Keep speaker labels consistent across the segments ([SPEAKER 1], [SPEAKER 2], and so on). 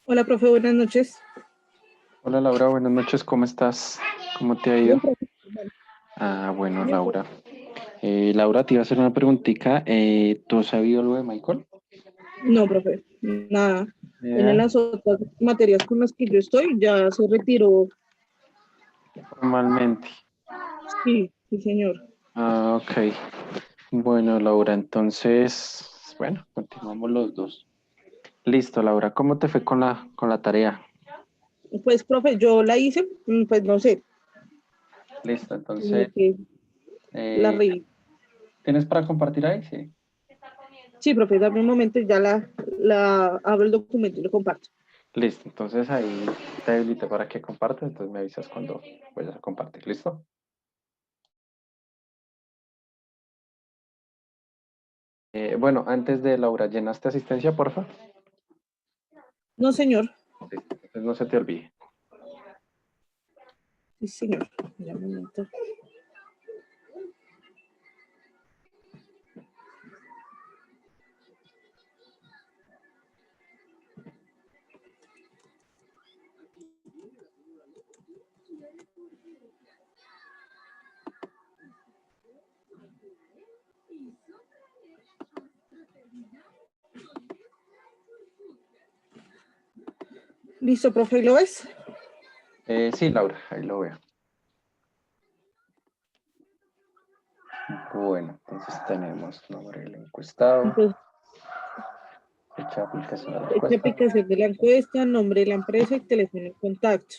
[SPEAKER 1] Hola, profe, buenas noches.
[SPEAKER 2] Hola Laura, buenas noches, ¿cómo estás? ¿Cómo te ha
[SPEAKER 1] Bien,
[SPEAKER 2] ido?
[SPEAKER 1] profe. Bueno,
[SPEAKER 2] Bueno,
[SPEAKER 1] bien, profe.
[SPEAKER 2] Laura. Laura, te iba a hacer una preguntita. ¿Tú has sabido lo de Michael?
[SPEAKER 1] No, profe, nada. Él en
[SPEAKER 2] Ya,
[SPEAKER 1] las otras materias con las que yo estoy ya se retiró.
[SPEAKER 2] formalmente.
[SPEAKER 1] Sí, sí, señor.
[SPEAKER 2] Ok. Bueno, Laura, entonces, bueno, continuamos los dos. Listo, Laura, ¿cómo te fue con la tarea?
[SPEAKER 1] Pues, profe, yo la hice, pues no sé,
[SPEAKER 2] Listo,
[SPEAKER 1] como
[SPEAKER 2] entonces,
[SPEAKER 1] que la
[SPEAKER 2] eh,
[SPEAKER 1] reí.
[SPEAKER 2] ¿tienes para compartir ahí? Sí.
[SPEAKER 1] Sí, profe, dame un momento y ya la abro el documento y lo comparto.
[SPEAKER 2] Listo, entonces ahí te habilito para que compartas, entonces me avisas cuando vayas a compartir, ¿listo? Bueno, antes de Laura, ¿llenaste asistencia, porfa?
[SPEAKER 1] No, señor.
[SPEAKER 2] Listo, entonces no se te olvide.
[SPEAKER 1] Sí, señor. Ya un momento. Listo, profe, ¿lo ves?
[SPEAKER 2] Sí, Laura, ahí lo veo. Bueno, entonces tenemos nombre del encuestado,
[SPEAKER 1] Entonces,
[SPEAKER 2] fecha de aplicación de la
[SPEAKER 1] fecha de
[SPEAKER 2] encuesta.
[SPEAKER 1] aplicación de la encuesta, nombre de la empresa y teléfono de contacto.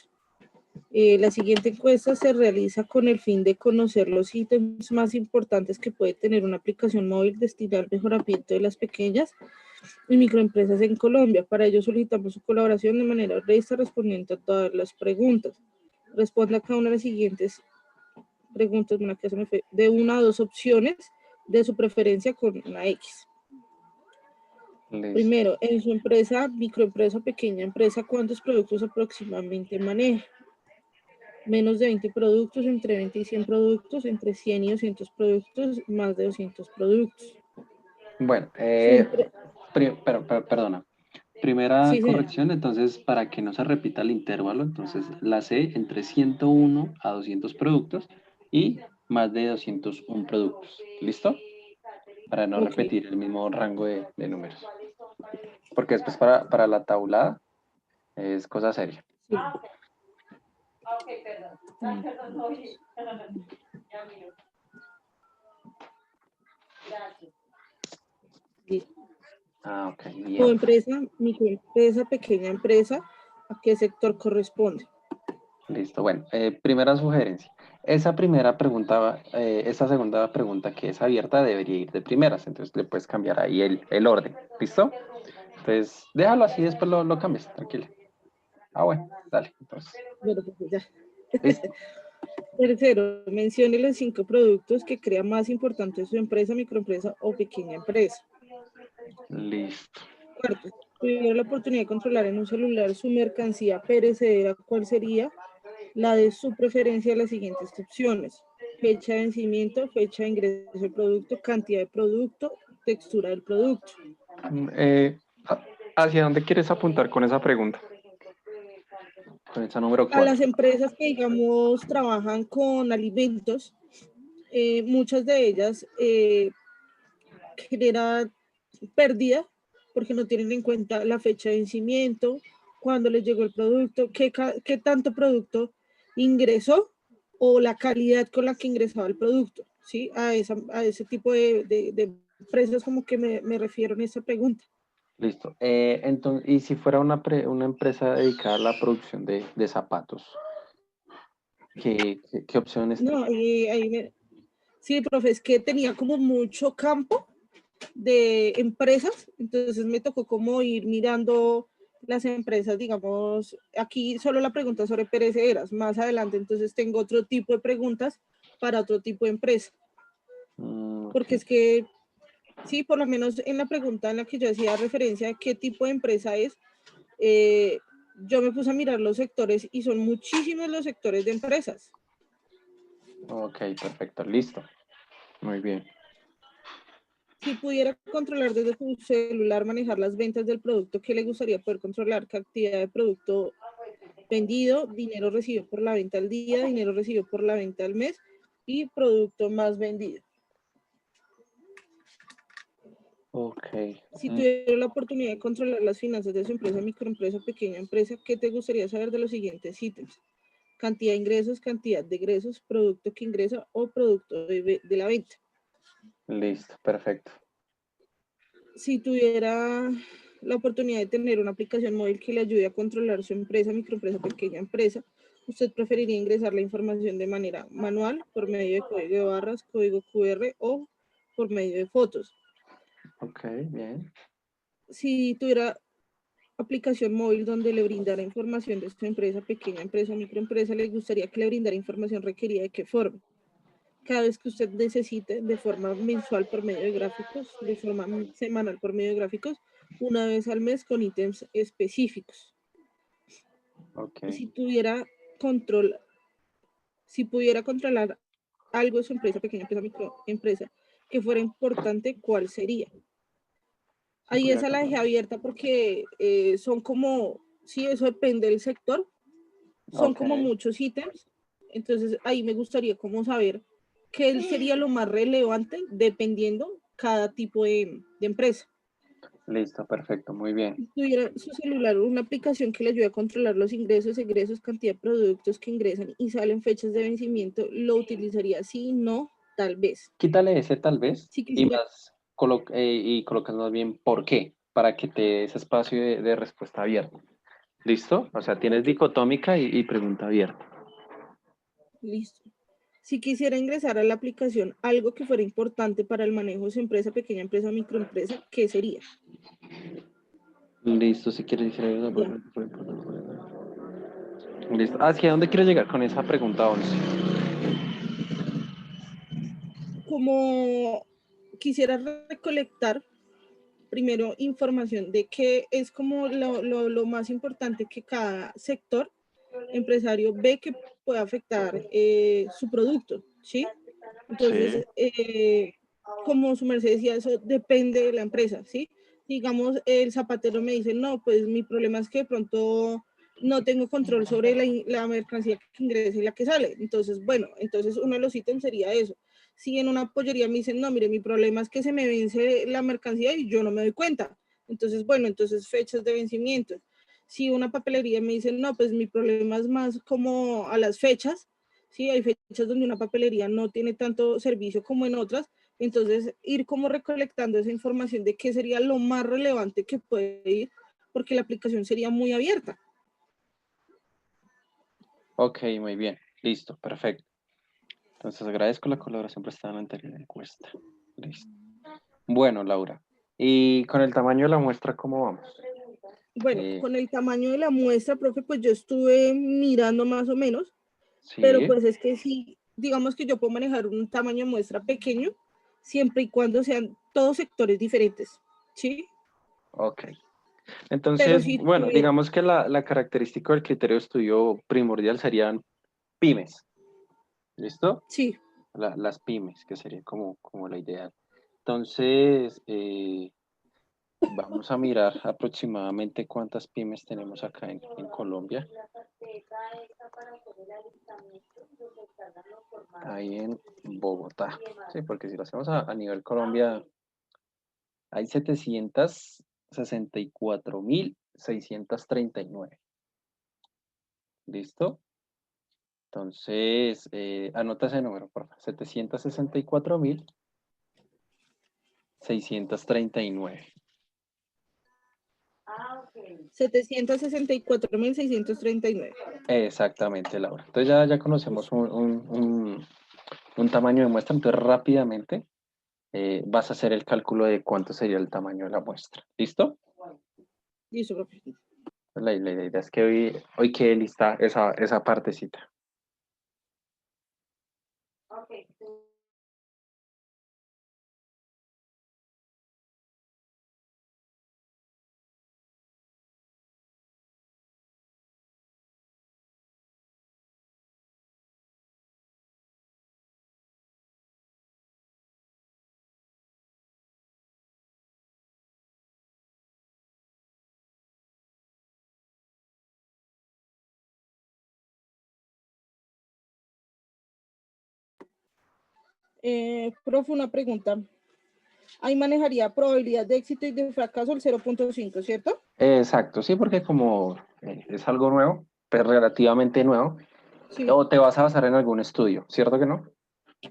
[SPEAKER 1] La siguiente encuesta se realiza con el fin de conocer los ítems más importantes que puede tener una aplicación móvil destinada al mejoramiento de las pequeñas y microempresas en Colombia. Para ello solicitamos su colaboración de manera honesta respondiendo a todas las preguntas. Responda a cada una de las siguientes preguntas, de una a dos opciones de su preferencia con una X.
[SPEAKER 2] Listo.
[SPEAKER 1] Primero, en su empresa, microempresa o pequeña empresa, ¿cuántos productos aproximadamente maneja? Menos de 20 productos, entre 20 y 100 productos, entre 100 y 200 productos, más de 200 productos.
[SPEAKER 2] Bueno,
[SPEAKER 1] Siempre,
[SPEAKER 2] perdona. Primera
[SPEAKER 1] sí, señor.
[SPEAKER 2] corrección, entonces, para que no se repita el intervalo, entonces la C entre 101 a 200 productos y más de 201 productos. ¿Listo? Para no
[SPEAKER 1] Ok.
[SPEAKER 2] repetir el mismo rango de números. Porque después para la tablada es cosa seria.
[SPEAKER 1] Sí.
[SPEAKER 2] Ok,
[SPEAKER 1] Como
[SPEAKER 2] bien.
[SPEAKER 1] empresa, microempresa, pequeña empresa, ¿a qué sector corresponde?
[SPEAKER 2] Listo. Bueno, primera sugerencia. Esa primera pregunta, esa segunda pregunta que es abierta debería ir de primeras, entonces le puedes cambiar ahí el orden. ¿Listo? Entonces, déjalo así, después lo cambias, tranquila. Bueno, dale, entonces.
[SPEAKER 1] Bueno, pues ya.
[SPEAKER 2] Listo.
[SPEAKER 1] Tercero, mencione los 5 productos que crea más importante su empresa, microempresa o pequeña empresa.
[SPEAKER 2] Listo.
[SPEAKER 1] Cuarto, si tuviera la oportunidad de controlar en un celular su mercancía perecedera, ¿cuál sería la de su preferencia de las siguientes opciones? Fecha de vencimiento, fecha de ingreso del producto, cantidad de producto, textura del producto.
[SPEAKER 2] ¿Hacia dónde quieres apuntar con esa pregunta? Con esa número
[SPEAKER 1] A las
[SPEAKER 2] 4.
[SPEAKER 1] empresas que, digamos, trabajan con alimentos, muchas de ellas generan pérdida porque no tienen en cuenta la fecha de vencimiento, cuándo les llegó el producto, qué tanto producto ingresó o la calidad con la que ingresaba el producto, ¿sí? A ese tipo de empresas como que me refiero en esta pregunta.
[SPEAKER 2] Listo. Entonces, y si fuera una empresa dedicada a la producción de zapatos, ¿qué opciones
[SPEAKER 1] No,
[SPEAKER 2] tendría?
[SPEAKER 1] sí, profe, es que tenía como mucho campo de empresas, entonces me tocó como ir mirando las empresas, digamos, aquí solo la pregunta sobre perecederas, más adelante entonces tengo otro tipo de preguntas para otro tipo de empresa,
[SPEAKER 2] Ok.
[SPEAKER 1] porque es que, sí, por lo menos en la pregunta en la que yo hacía referencia a qué tipo de empresa es, eh, yo me puse a mirar los sectores y son muchísimos los sectores de empresas.
[SPEAKER 2] Ok, perfecto. Listo. Muy bien.
[SPEAKER 1] Si pudiera controlar desde su celular, manejar las ventas del producto, ¿qué le gustaría poder controlar? Cantidad de producto vendido, dinero recibido por la venta al día, dinero recibido por la venta al mes y producto más vendido.
[SPEAKER 2] Ok.
[SPEAKER 1] Si tuviera la oportunidad de controlar las finanzas de su empresa, microempresa, pequeña empresa, ¿qué te gustaría saber de los siguientes ítems? Cantidad de ingresos, cantidad de egresos, producto que ingresa o producto de la venta.
[SPEAKER 2] Listo, perfecto.
[SPEAKER 1] Si tuviera la oportunidad de tener una aplicación móvil que le ayude a controlar su empresa, microempresa, pequeña empresa, ¿usted preferiría ingresar la información de manera manual, por medio de código de barras, código QR o por medio de fotos?
[SPEAKER 2] Ok, bien.
[SPEAKER 1] Si tuviera aplicación móvil donde le brindara información de su empresa, pequeña empresa, microempresa, ¿le gustaría que le brindara información requerida de qué forma? Cada vez que usted necesite, de forma mensual por medio de gráficos, de forma semanal por medio de gráficos, una vez al mes con ítems específicos.
[SPEAKER 2] Ok.
[SPEAKER 1] Si tuviera control, si pudiera controlar algo de su empresa, pequeña empresa, microempresa, que fuera importante, ¿cuál sería?
[SPEAKER 2] Si
[SPEAKER 1] Ahí
[SPEAKER 2] pudiera
[SPEAKER 1] esa la dejé
[SPEAKER 2] controlar.
[SPEAKER 1] abierta porque son como, sí, eso depende del sector, son
[SPEAKER 2] Ok.
[SPEAKER 1] como muchos ítems, entonces ahí me gustaría como saber qué sería lo más relevante dependiendo cada tipo de empresa.
[SPEAKER 2] Listo, perfecto, muy bien.
[SPEAKER 1] Si tuviera su celular una aplicación que le ayude a controlar los ingresos, egresos, cantidad de productos que ingresan y salen fechas de vencimiento, ¿lo utilizaría? Sí, no, tal vez.
[SPEAKER 2] Quítale ese tal vez
[SPEAKER 1] Si
[SPEAKER 2] y
[SPEAKER 1] quisiera,
[SPEAKER 2] más y colocas más bien por qué, para que te dé ese espacio de respuesta abierta. ¿Listo? O sea, tienes
[SPEAKER 1] ok,
[SPEAKER 2] dicotómica y pregunta abierta.
[SPEAKER 1] listo. Si quisiera ingresar a la aplicación algo que fuera importante para el manejo de su empresa, pequeña empresa, microempresa, ¿qué sería?
[SPEAKER 2] Listo, si quieres decir
[SPEAKER 1] Ya.
[SPEAKER 2] algo. Listo. ¿Hacia dónde quiero llegar con esa pregunta 11?
[SPEAKER 1] Como quisiera recolectar primero información de qué es como lo más importante que cada sector empresario ve que puede afectar su producto, ¿sí?
[SPEAKER 2] Sí,
[SPEAKER 1] Entonces, como su merced decía, eso depende de la empresa, ¿sí? Digamos, el zapatero me dice, no, pues mi problema es que de pronto no tengo control sobre la mercancía que ingresa y la que sale. Entonces, bueno, entonces uno de los ítems sería eso. Si en una pollería me dicen, no, mire, mi problema es que se me vence la mercancía y yo no me doy cuenta. Entonces, bueno, entonces fechas de vencimiento. Si una papelería me dice, no, pues mi problema es más como a las fechas, ¿sí? Hay fechas donde una papelería no tiene tanto servicio como en otras, entonces ir como recolectando esa información de qué sería lo más relevante que puede ir, porque la aplicación sería muy abierta.
[SPEAKER 2] ok, muy bien. Listo, perfecto. Entonces agradezco la colaboración prestada en la anterior encuesta. Listo. Bueno, Laura. ¿Y con el tamaño de la muestra cómo vamos?
[SPEAKER 1] Bueno,
[SPEAKER 2] Eh,
[SPEAKER 1] con el tamaño de la muestra, profe, pues yo estuve mirando más o menos, pero
[SPEAKER 2] sí,
[SPEAKER 1] pues es que sí, digamos que yo puedo manejar un tamaño de muestra pequeño, siempre y cuando sean todos sectores diferentes, ¿sí?
[SPEAKER 2] ok.
[SPEAKER 1] Pero
[SPEAKER 2] Entonces,
[SPEAKER 1] si
[SPEAKER 2] bueno,
[SPEAKER 1] tuviera,
[SPEAKER 2] digamos que la característica del criterio de estudio primordial serían pymes. ¿Listo?
[SPEAKER 1] sí,
[SPEAKER 2] Las pymes, que sería como la ideal. Entonces, vamos a mirar aproximadamente cuántas pymes tenemos acá en Colombia. Ahí en Bogotá. Sí, porque si lo hacemos a nivel Colombia, hay 764.639. ¿Listo? Entonces, anota ese número, por favor. 764.639.
[SPEAKER 1] 764.639.
[SPEAKER 2] Exactamente, Laura. Entonces ya conocemos un tamaño de muestra, entonces rápidamente vas a hacer el cálculo de cuánto sería el tamaño de la muestra. ¿Listo?
[SPEAKER 1] Listo, profe.
[SPEAKER 2] La idea es que hoy quede lista esa partecita.
[SPEAKER 1] Profe, una pregunta. Ahí manejaría probabilidad de éxito y de fracaso el 0.5, ¿cierto?
[SPEAKER 2] Exacto, sí, porque como es algo nuevo, pero relativamente nuevo,
[SPEAKER 1] Sí.
[SPEAKER 2] o te vas a basar en algún estudio, ¿cierto que no?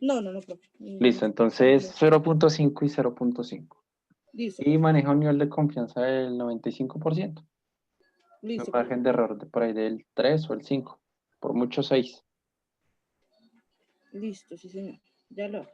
[SPEAKER 1] No, profe.
[SPEAKER 2] Listo, entonces 0.5 y 0.5.
[SPEAKER 1] Listo,
[SPEAKER 2] Y
[SPEAKER 1] profe.
[SPEAKER 2] maneja un nivel de confianza del 95%. Un
[SPEAKER 1] Listo, profe.
[SPEAKER 2] margen de error de por ahí del 3 o el 5, por mucho 6.
[SPEAKER 1] Listo, sí, señor. Ya lo hago.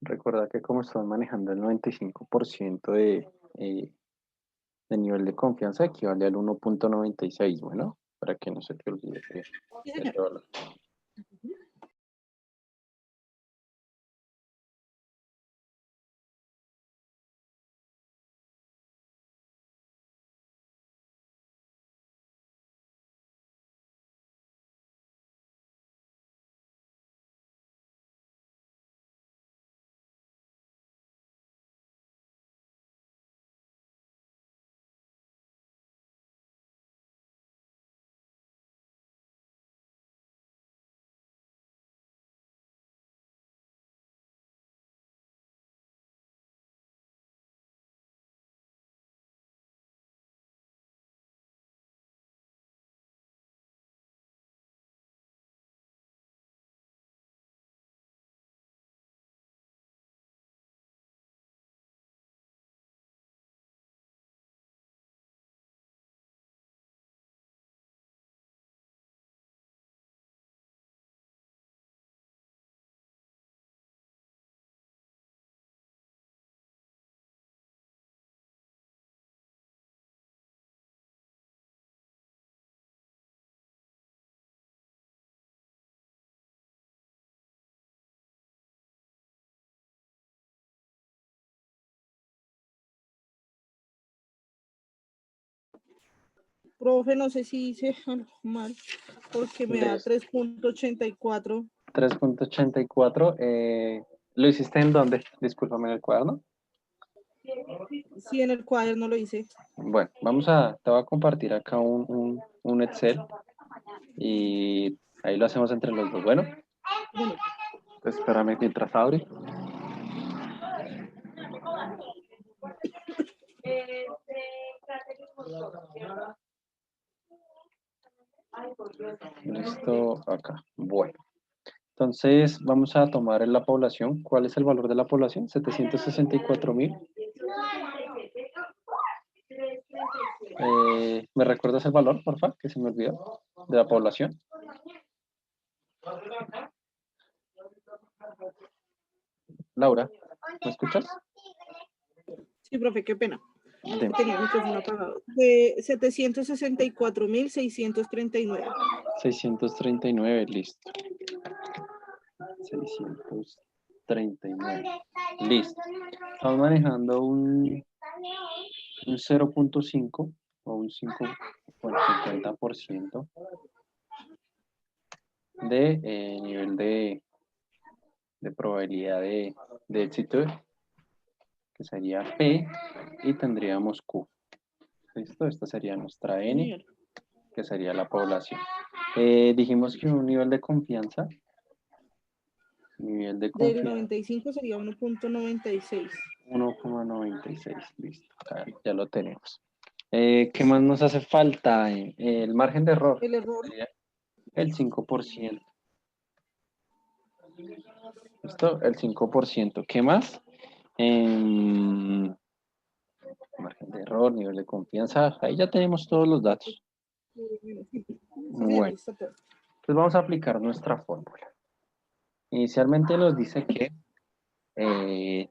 [SPEAKER 2] Recuerda que como estás manejando el 95% de nivel de confianza, equivale al 1.96, bueno, para que no se te olvide
[SPEAKER 1] Sí, señor.
[SPEAKER 2] ese valor.
[SPEAKER 1] Profe, no sé si hice algo mal, porque me da
[SPEAKER 2] Listo.
[SPEAKER 1] 3.84.
[SPEAKER 2] 3.84. ¿Lo hiciste en dónde? Discúlpame, en el cuaderno.
[SPEAKER 1] Sí, en el cuaderno lo hice.
[SPEAKER 2] Bueno, te voy a compartir acá un Excel y ahí lo hacemos entre los dos. Bueno,
[SPEAKER 1] Bueno,
[SPEAKER 2] pues espérame mientras abre. Listo, acá. Bueno. Entonces, vamos a tomar la población. ¿Cuál es el valor de la población? 764.000. ¿Me recuerdas el valor, por favor? Que se me olvidó. De la población. Laura, ¿me escuchas?
[SPEAKER 1] Sí, profe, qué pena.
[SPEAKER 2] Dime.
[SPEAKER 1] Tenía el micrófono apagado. De 764.639.
[SPEAKER 2] 639, listo. 639. Listo. Estamos manejando un 0.5 o un 5,50% de nivel de probabilidad de éxito, que sería P, y tendríamos Q. ¿Listo? Esta sería nuestra N,
[SPEAKER 1] Señor.
[SPEAKER 2] que sería la población. Dijimos que un nivel de confianza. Nivel de
[SPEAKER 1] Del
[SPEAKER 2] confianza.
[SPEAKER 1] 95 sería 1.96.
[SPEAKER 2] 1,96, listo. Ya lo tenemos. ¿Qué más nos hace falta? El margen de error.
[SPEAKER 1] El error.
[SPEAKER 2] Sería el 5%. ¿Listo? El 5%. ¿Qué más? Margen de error, nivel de confianza. Ahí ya tenemos todos los datos.
[SPEAKER 1] Sí, señor,
[SPEAKER 2] Bueno,
[SPEAKER 1] está todo.
[SPEAKER 2] pues vamos a aplicar nuestra fórmula. Inicialmente nos dice que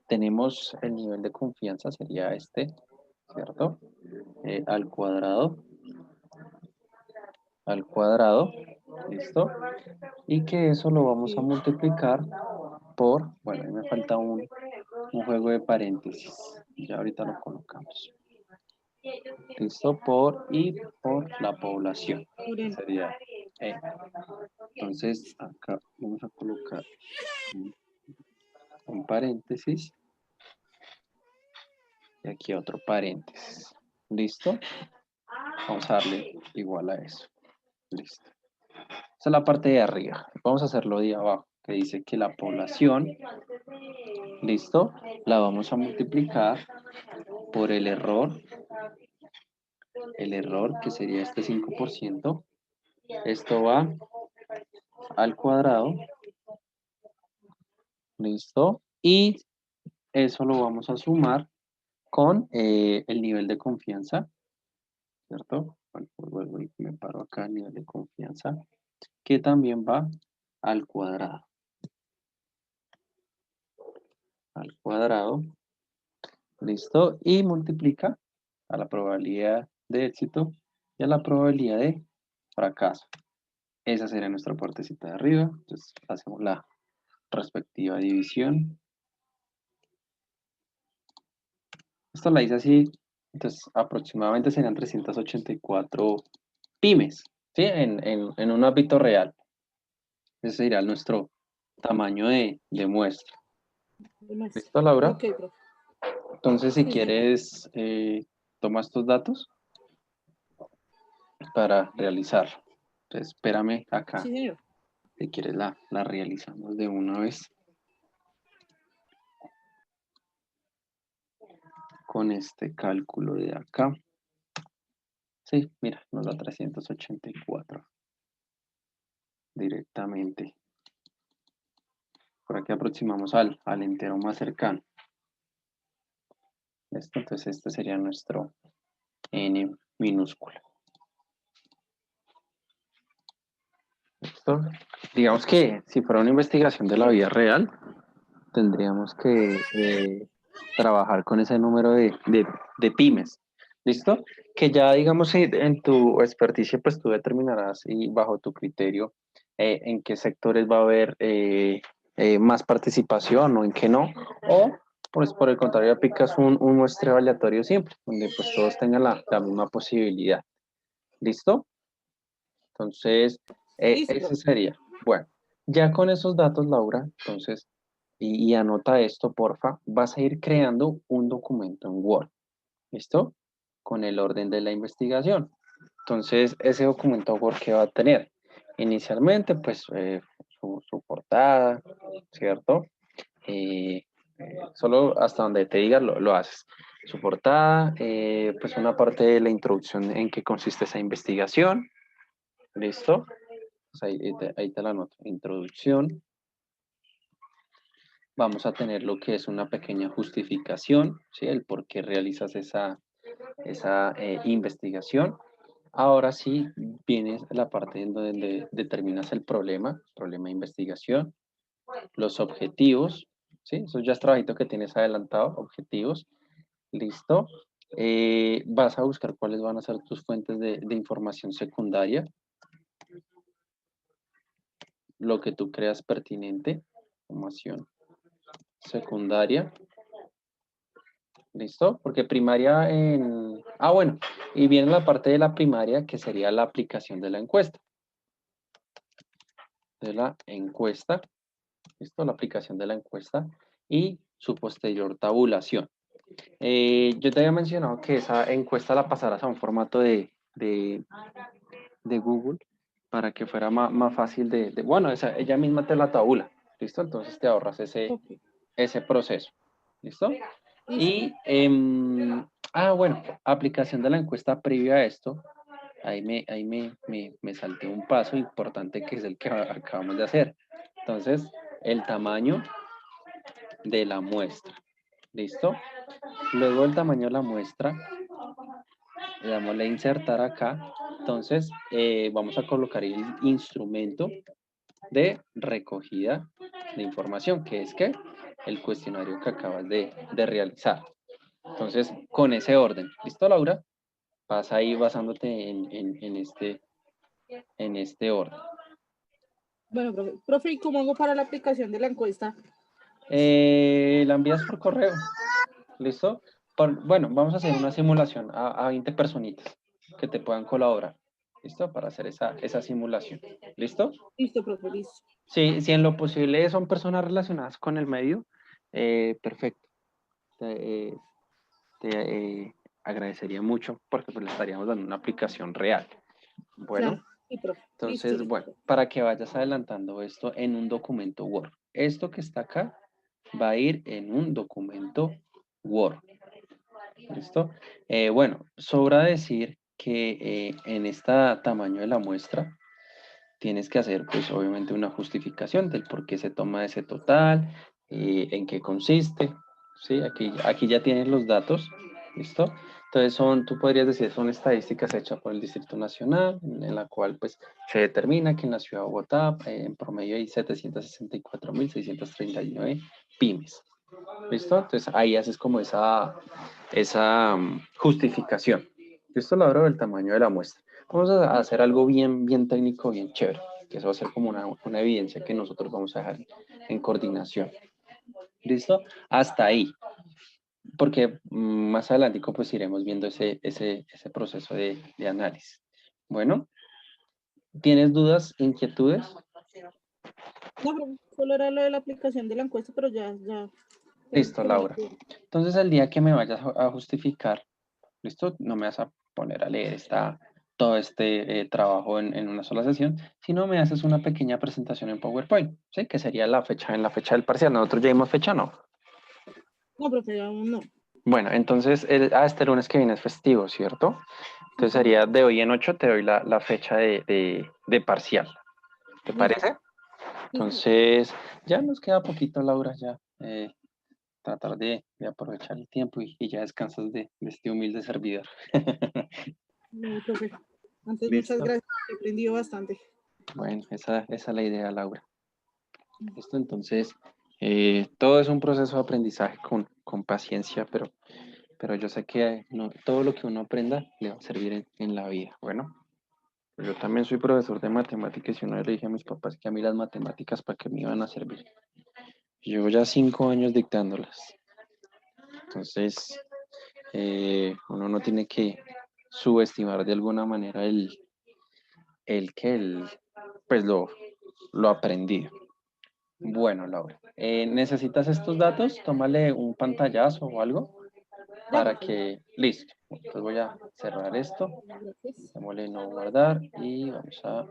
[SPEAKER 2] tenemos el nivel de confianza, sería este, ¿cierto? Al cuadrado, ¿listo? Y que eso lo vamos a
[SPEAKER 1] Sí.
[SPEAKER 2] multiplicar por, bueno, ahí me falta un juego de paréntesis, ya ahorita lo colocamos. ¿Listo? Por la población,
[SPEAKER 1] Por
[SPEAKER 2] que
[SPEAKER 1] N.
[SPEAKER 2] sería E. Entonces, acá vamos a colocar un paréntesis y aquí otro paréntesis. ¿Listo? Vamos a darle igual a eso. Listo. Esa es la parte de arriba. Vamos a hacerlo de abajo, que dice que la población, ¿listo? La vamos a multiplicar por el error que sería este 5%. Esto va al cuadrado, ¿listo? Y eso lo vamos a sumar con el nivel de confianza, ¿cierto? Bueno, pues vuelvo y me paro acá, el nivel de confianza, que también va al cuadrado. Al cuadrado, ¿listo? Y multiplica a la probabilidad de éxito y a la probabilidad de fracaso. Esa sería nuestra partecita de arriba. Entonces hacemos la respectiva división. Esto la hice así, entonces aproximadamente serían 384 pymes, ¿sí? En un ámbito real. Ese sería nuestro tamaño de muestra. ¿Listo, Laura?
[SPEAKER 1] Ok, profe.
[SPEAKER 2] Entonces, si
[SPEAKER 1] Sí, señor.
[SPEAKER 2] quieres, toma estos datos para realizar. Entonces, espérame acá.
[SPEAKER 1] Sí, señor.
[SPEAKER 2] Si quieres, la realizamos de una vez. Con este cálculo de acá. Sí, mira, nos da 384 directamente. Por aquí aproximamos al entero más cercano. ¿Listo? Entonces este sería nuestro n minúsculo. ¿Listo? Digamos que si fuera una investigación de la vida real, tendríamos que trabajar con ese número de pymes. ¿Listo? Que ya, digamos, en tu experticia, pues tú determinarás y bajo tu criterio en qué sectores va a haber más participación o en qué no. O, pues por el contrario, aplicas un muestreo aleatorio simple, donde pues todos tengan la misma posibilidad. ¿Listo? Entonces,
[SPEAKER 1] Listo,
[SPEAKER 2] ese
[SPEAKER 1] profe.
[SPEAKER 2] sería. Bueno, ya con esos datos, Laura, entonces, y anota esto, porfa, vas a ir creando un documento en Word. ¿Listo? Con el orden de la investigación. Entonces, ese documento Word que va a tener inicialmente, pues, su portada, ¿cierto? Solo hasta donde te diga lo haces. Su portada, pues una parte de la introducción en qué consiste esa investigación, ¿Listo? Pues ahí te la anoto. Introducción. Vamos a tener lo que es una pequeña justificación, ¿sí? El por qué realizas esa investigación. Ahora sí viene la parte en donde determinas el problema de investigación, los objetivos, ¿sí? Eso ya es trabajito que tienes adelantado, objetivos, listo. Vas a buscar cuáles van a ser tus fuentes de información secundaria, lo que tú creas pertinente, información secundaria, ¿listo? Porque primaria en... Ah, bueno, y viene la parte de la primaria que sería la aplicación de la encuesta. ¿Listo? La aplicación de la encuesta y su posterior tabulación. Yo te había mencionado que esa encuesta la pasaras a un formato de Google para que fuera más fácil bueno, ella misma te la tabula, ¿listo? Entonces te ahorras
[SPEAKER 1] Ok,
[SPEAKER 2] ese proceso, ¿listo?
[SPEAKER 1] listo.
[SPEAKER 2] Y, bueno, aplicación de la encuesta previa a esto, ahí me salté un paso importante que es el que acabamos de hacer. Entonces, el tamaño de la muestra, ¿listo? Luego el tamaño de la muestra, le damos a insertar acá. Entonces, vamos a colocar el instrumento de recogida de información, que es que el cuestionario que acabas de realizar. Entonces, con ese orden. ¿Listo, Laura? Vas ahí basándote en este orden.
[SPEAKER 1] Bueno, profe, ¿y cómo hago para la aplicación de la encuesta?
[SPEAKER 2] La envías por correo. ¿Listo? Bueno, vamos a hacer una simulación a 20 personitas que te puedan colaborar. ¿Listo? Para hacer esa simulación. ¿Listo?
[SPEAKER 1] Listo, profe, listo.
[SPEAKER 2] Sí, si en lo posible son personas relacionadas con el medio, perfecto. Te, agradecería mucho porque pues, le estaríamos dando una aplicación real. Bueno,
[SPEAKER 1] Claro, sí, profe. Listo,
[SPEAKER 2] entonces, bueno,
[SPEAKER 1] listo.
[SPEAKER 2] para que vayas adelantando esto en un documento Word. Esto que está acá va a ir en un documento Word. ¿Listo? Bueno, sobra decir que en este tamaño de la muestra tienes que hacer, pues, obviamente una justificación del por qué se toma ese total, en qué consiste, ¿sí? Aquí ya tienes los datos, ¿listo? Entonces tú podrías decir, son estadísticas hechas por el Distrito Nacional, en la cual, pues, se determina que en la ciudad de Bogotá, en promedio hay 764.639 pymes, ¿listo? Entonces ahí haces como esa justificación. ¿Listo? La hora del tamaño de la muestra. Vamos a hacer algo bien técnico, bien chévere, que eso va a ser como una evidencia que nosotros vamos a dejar en coordinación. ¿Listo? Hasta ahí. Porque más adelante pues iremos viendo ese proceso de análisis. Bueno, ¿tienes dudas, inquietudes?
[SPEAKER 1] No, profe, solo era lo de la aplicación de la encuesta, pero ya
[SPEAKER 2] Listo,
[SPEAKER 1] terminé.
[SPEAKER 2] Laura. Entonces el día que me vayas a justificar, ¿listo? No me vas a poner a leer todo este trabajo en una sola sesión, sino me haces una pequeña presentación en PowerPoint, ¿sí? Que sería en la fecha del parcial. Nosotros ya dimos fecha, ¿no?
[SPEAKER 1] No, profe, aún no.
[SPEAKER 2] Bueno, entonces, este lunes que viene es festivo, ¿cierto?
[SPEAKER 1] Sí,
[SPEAKER 2] Entonces
[SPEAKER 1] señor.
[SPEAKER 2] sería de hoy en 8 te doy la fecha de parcial. ¿Te
[SPEAKER 1] Listo.
[SPEAKER 2] parece?
[SPEAKER 1] Sí, señor.
[SPEAKER 2] Entonces, ya nos queda poquito, Laura, ya. Tratar de aprovechar el tiempo y ya descansas de este humilde servidor.
[SPEAKER 1] No, profe. Antes, muchas
[SPEAKER 2] ¿Listo?
[SPEAKER 1] gracias. He aprendido bastante.
[SPEAKER 2] Bueno, esa es la idea, Laura. ¿Listo? Entonces, todo es un proceso de aprendizaje con paciencia, pero yo sé que todo lo que uno aprenda le va a servir en la vida. Bueno, pues yo también soy profesor de matemáticas y una vez le dije a mis papás que a mí las matemáticas para qué me iban a servir. Llevo ya 5 años dictándolas. Entonces, uno no tiene que subestimar de alguna manera pues lo aprendido. Bueno, Laura, ¿necesitas estos datos? Tómale un pantallazo o algo
[SPEAKER 1] Ya,
[SPEAKER 2] para
[SPEAKER 1] profe, ya.
[SPEAKER 2] que, listo. Entonces voy a cerrar esto,
[SPEAKER 1] Gracias.
[SPEAKER 2] démosle no guardar y vamos a,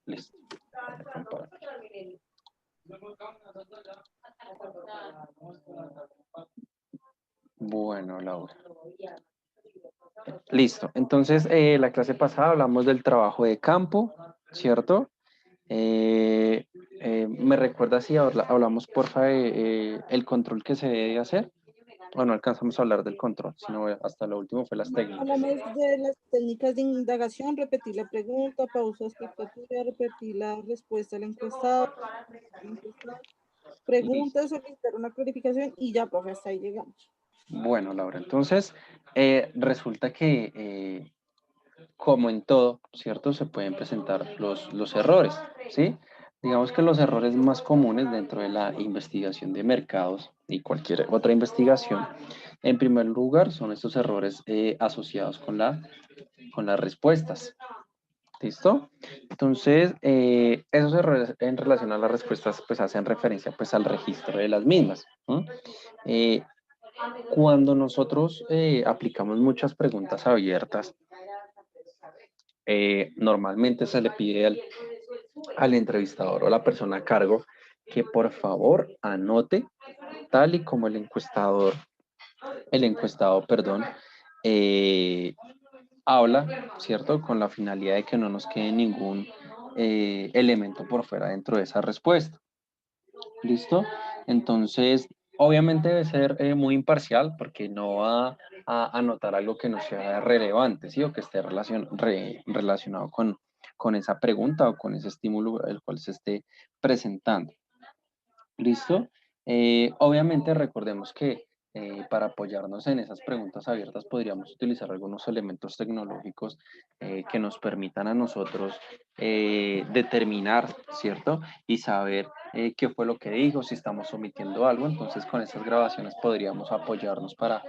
[SPEAKER 2] listo. Voy a compartir. Bueno, Laura. Listo. Entonces, la clase pasada hablamos del trabajo de campo, ¿cierto? ¿Me recuerda si hablamos, porfa, de el control que se debe hacer? O no alcanzamos a hablar del control, sino hasta lo último fue las técnicas.
[SPEAKER 1] Hablamos de las técnicas de indagación, repetir la pregunta, pausa expectativa, repetir la respuesta al encuestado,
[SPEAKER 2] Listo.
[SPEAKER 1] preguntas, solicitar una clarificación y ya, profe, hasta ahí llegamos.
[SPEAKER 2] Bueno, Laura, entonces resulta que como en todo, ¿cierto? Se pueden presentar los errores, ¿sí? Digamos que los errores más comunes dentro de la investigación de mercados y cualquier otra investigación, en primer lugar, son estos errores asociados con las respuestas. ¿Listo? Entonces, esos errores en relación a las respuestas, pues hacen referencia pues al registro de las mismas. ¿No? Cuando nosotros aplicamos muchas preguntas abiertas, normalmente se le pide al entrevistador o a la persona a cargo que por favor anote tal y como el encuestado, perdón, eh, habla, ¿cierto? Con la finalidad de que no nos quede ningún elemento por fuera dentro de esa respuesta. ¿Listo? Entonces, obviamente debe ser muy imparcial porque no va a anotar algo que no sea relevante, ¿sí? O que esté relacionado con esa pregunta o con ese estímulo el cual se esté presentando. ¿Listo? Obviamente recordemos que para apoyarnos en esas preguntas abiertas podríamos utilizar algunos elementos tecnológicos que nos permitan a nosotros determinar, ¿cierto? Y saber qué fue lo que dijo, si estamos omitiendo algo. Entonces con esas grabaciones podríamos apoyarnos para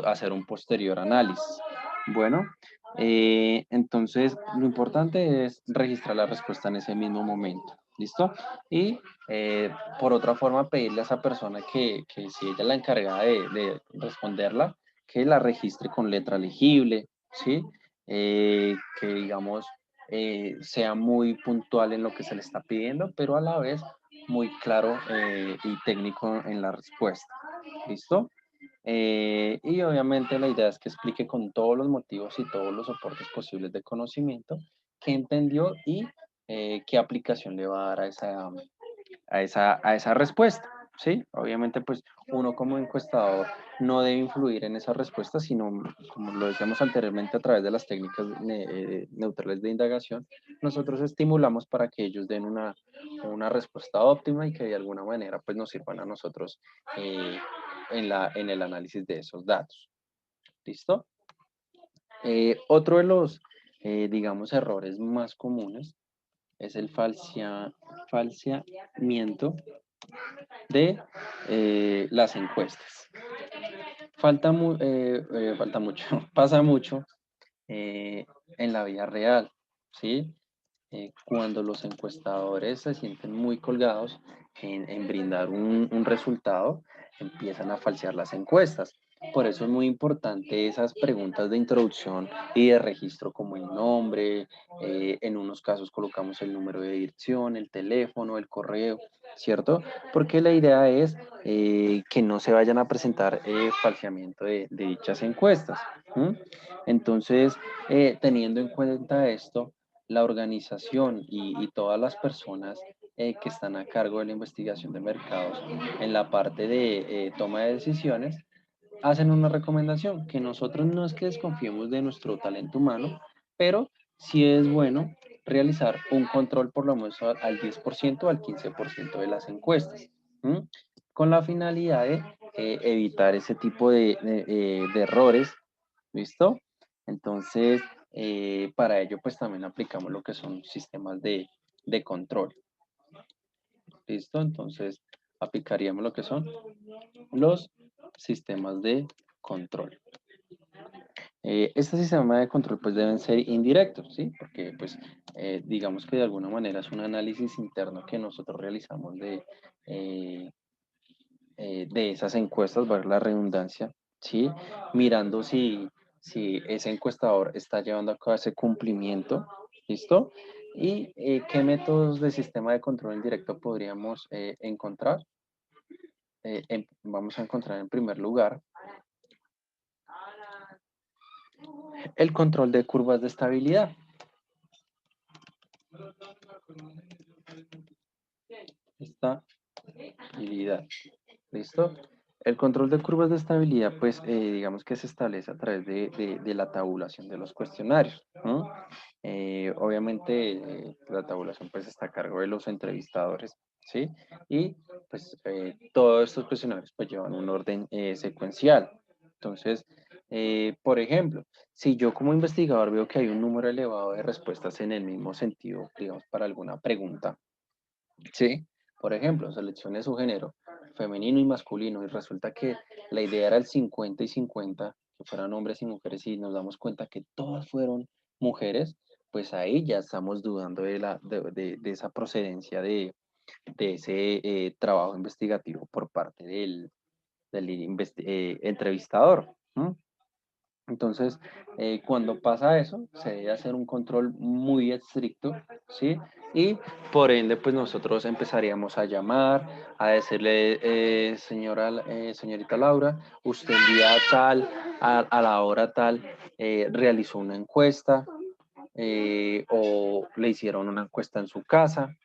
[SPEAKER 2] hacer un posterior análisis. Bueno, entonces lo importante es registrar la respuesta en ese mismo momento. ¿Listo? Y por otra forma, pedirle a esa persona que si ella es la encargada de responderla, que la registre con letra legible, ¿sí? Que digamos sea muy puntual en lo que se le está pidiendo, pero a la vez muy claro y técnico en la respuesta. ¿Listo? Y obviamente la idea es que explique con todos los motivos y todos los soportes posibles de conocimiento qué entendió y qué aplicación le va a dar a esa respuesta, ¿sí? Obviamente, pues uno como encuestador no debe influir en esa respuesta, sino, como lo decíamos anteriormente, a través de las técnicas neutrales de indagación, nosotros estimulamos para que ellos den una respuesta óptima y que de alguna manera, pues nos sirvan a nosotros en el análisis de esos datos. ¿Listo? Otro de los, digamos, errores más comunes es el falseamiento de las encuestas. Falta mucho, pasa mucho en la vida real, ¿sí? Cuando los encuestadores se sienten muy colgados en brindar un resultado, empiezan a falsear las encuestas. Por eso es muy importante esas preguntas de introducción y de registro como el nombre, en unos casos colocamos el número de dirección, el teléfono, el correo, ¿cierto? Porque la idea es que no se vayan a presentar falseamiento de dichas encuestas. ¿Mm? Entonces, teniendo en cuenta esto, la organización y todas las personas que están a cargo de la investigación de mercados en la parte de toma de decisiones, hacen una recomendación, que nosotros no es que desconfiemos de nuestro talento humano, pero sí es bueno realizar un control por lo menos al 10% o al 15% de las encuestas, ¿m? Con la finalidad de evitar ese tipo de errores, ¿listo? Entonces, para ello, pues también aplicamos lo que son sistemas de control. ¿Listo? Entonces, aplicaríamos lo que son los sistemas de control. Este sistema de control pues deben ser indirectos, ¿sí? Porque pues digamos que de alguna manera es un análisis interno que nosotros realizamos de esas encuestas, valga la redundancia, ¿sí? Mirando si ese encuestador está llevando a cabo ese cumplimiento, ¿listo? Y qué métodos de sistema de control indirecto podríamos encontrar. Vamos a encontrar en primer lugar el control de curvas de estabilidad. Estabilidad. ¿Listo? El control de curvas de estabilidad, pues, digamos que se establece a través de la tabulación de los cuestionarios, ¿no? Obviamente, la tabulación, pues, está a cargo de los entrevistadores, ¿sí? Y, pues, todos estos cuestionarios, pues, llevan un orden secuencial. Entonces, por ejemplo, si yo como investigador veo que hay un número elevado de respuestas en el mismo sentido, digamos, para alguna pregunta, ¿sí? Por ejemplo, seleccione su género, femenino y masculino, y resulta que la idea era el 50 y 50, que fueran hombres y mujeres, y nos damos cuenta que todas fueron mujeres, pues ahí ya estamos dudando de esa procedencia de ese trabajo investigativo por parte del entrevistador. ¿No? Entonces, cuando pasa eso, se debe hacer un control muy estricto, ¿sí? Y por ende, pues nosotros empezaríamos a llamar, a decirle, señorita Laura, usted el día tal, a la hora tal, realizó una encuesta o le hicieron una encuesta en su casa,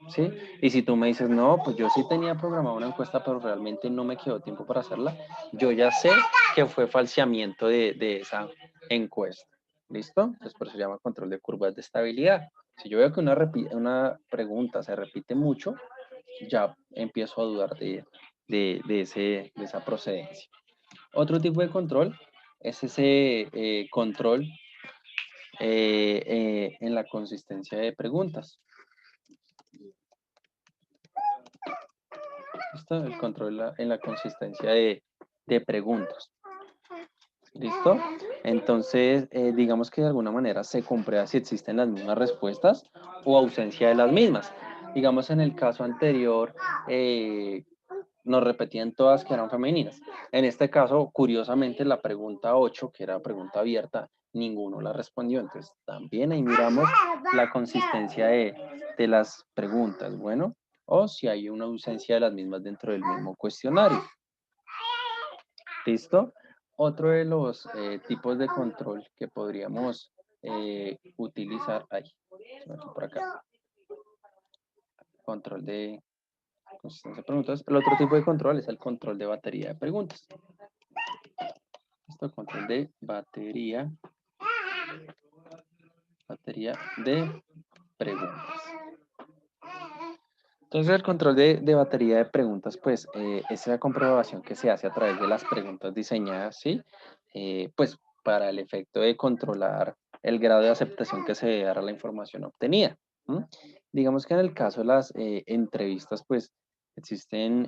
[SPEAKER 2] ¿sí? Y si tú me dices, no, pues yo sí tenía programada una encuesta, pero realmente no me quedó tiempo para hacerla, yo ya sé que fue falseamiento de esa encuesta. ¿Listo? Entonces por eso se llama control de curvas de estabilidad. Si yo veo que una pregunta se repite mucho, ya empiezo a dudar de esa procedencia. Otro tipo de control es ese control en la consistencia de preguntas. ¿Listo? El control en la consistencia de preguntas. ¿Listo? Entonces, digamos que de alguna manera se comprueba si existen las mismas respuestas o ausencia de las mismas. Digamos, en el caso anterior, nos repetían todas que eran femeninas. En este caso, curiosamente, la pregunta 8, que era pregunta abierta, ninguno la respondió. Entonces, también ahí miramos la consistencia de las preguntas. Bueno, o si hay una ausencia de las mismas dentro del mismo cuestionario. ¿Listo? Otro de los tipos de control que podríamos utilizar, aquí por acá, control de consistencia de preguntas. El otro tipo de control es el control de batería de preguntas. ¿Listo? Control de batería de preguntas. Entonces, el control de batería de preguntas, pues, es la comprobación que se hace a través de las preguntas diseñadas, ¿sí? Pues, para el efecto de controlar el grado de aceptación que se debe dar a la información obtenida. ¿Mm? Digamos que en el caso de las entrevistas, pues, existen